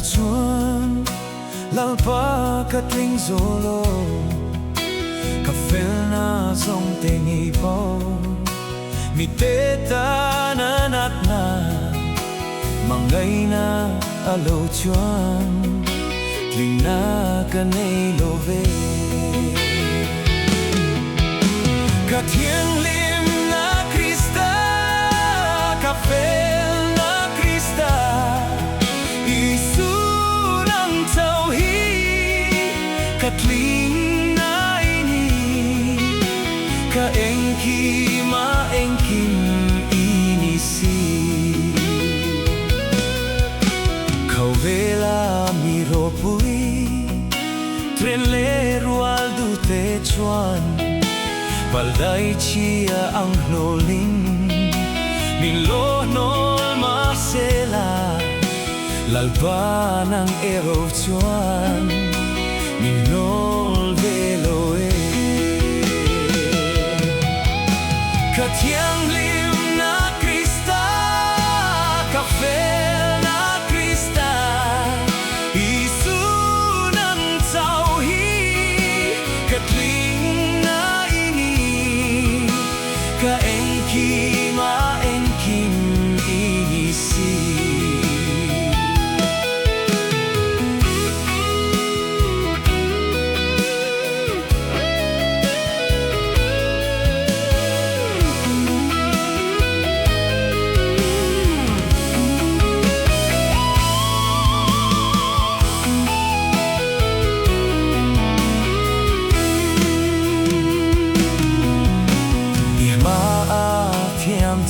chuan Lalpa katling zolo Kafelna zawng tengi po Mi teta na natna Mangay na alo chuan Tling na kanay love THIANGHLIM na Krista Kafel na Krista Isunang tawhi Katling na ini Kaengki maengkim inisi Kauvela miropui Trenle rualdu te chuan Balday chia ang loling Nilohnol masela Lalpan ang ero chuan Ninol veloe THIANGHLIM na Krista Kafel na Krista Isunang tawhi Katling Kaengki maengkim inisi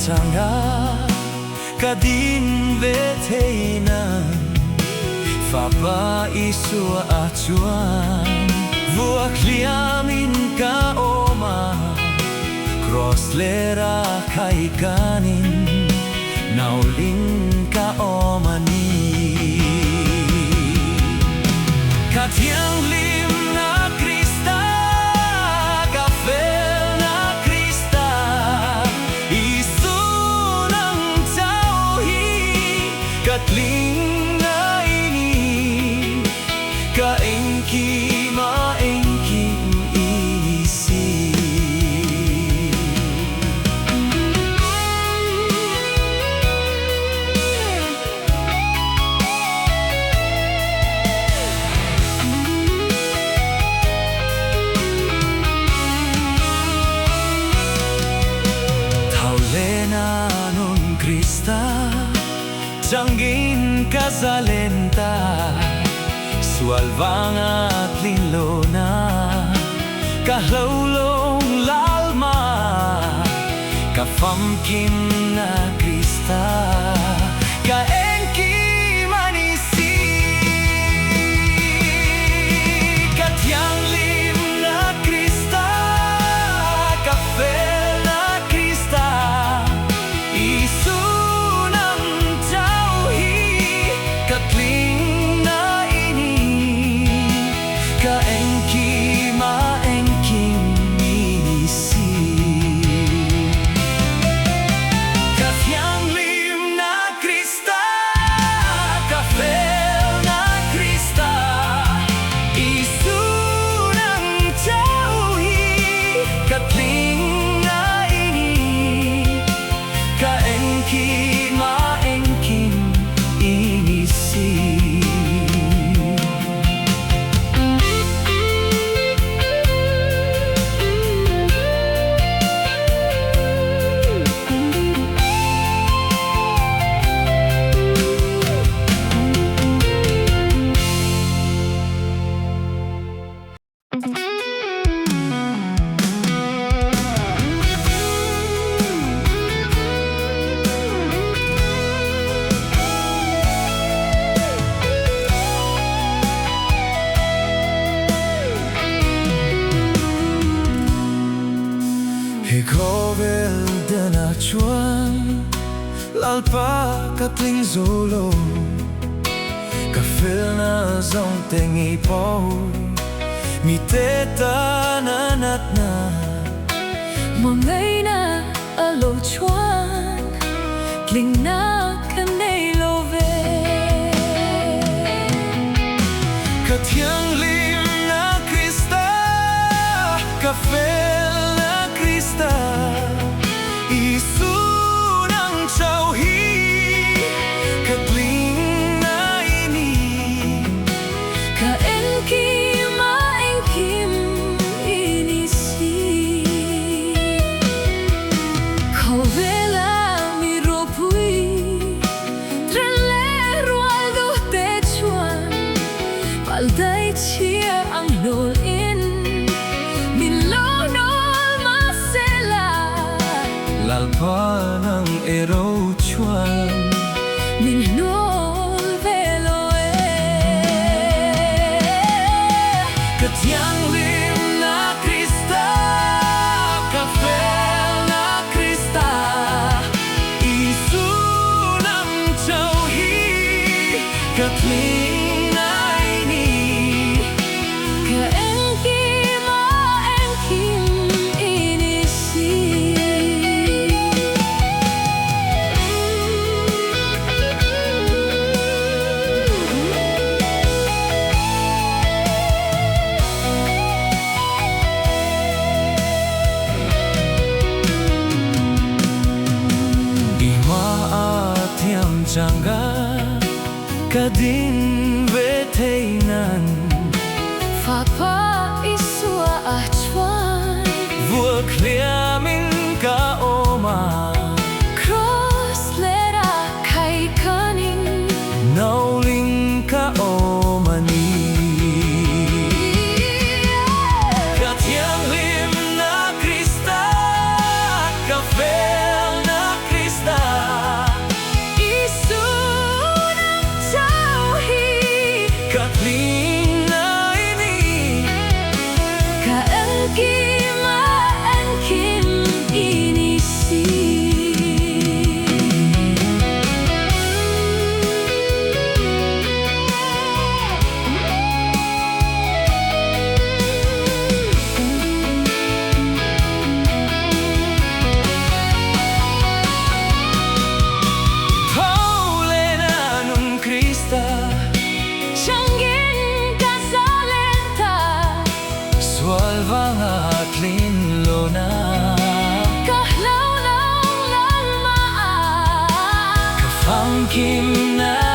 Tangah kadin veteinan Lalpa Isua chuan Vuak liamin ka oma Cross lera kai kanin Naulin ka oma ni THIANGHLIM na Krista Kafel na Krista Katling na ini Kaengki maengkim isi Taulena nun Krista dawngin kazalenta Sualvang at linlona Kahlolong lalma Kafamkim na Krista Kaengki manisi THIANGHLIM na Krista Kafel na Krista Katling na ini Kaengki maengkim inisi THIANGHLIM na Krista Kafel na Krista Isunang tawhi Katling na ini Kaengki maengkim inisi Kovel dena chuan Lalpa katling zolo Kafel na zawng tengi po Mi teta na natna Mangay na alo chuan Tling na kanay love chuan min nuol veloe Ka thianghlim na Krista Ka fel na Krista Isu nam châu hi Ka tling nai ni Ka enkim a enkim inisi Changa kadin veteinan Lalpa Isua chuan Vua kliamin ka oma Cross lera K.Colony Nauling ka oma ni Ka thianghlim na Krista Ka fel na Krista Katling nai ni Ka enkim a enkim inisi Pawltea nun Krista Swalvangat linlona Kahlau lang lalmaa Kafangkim na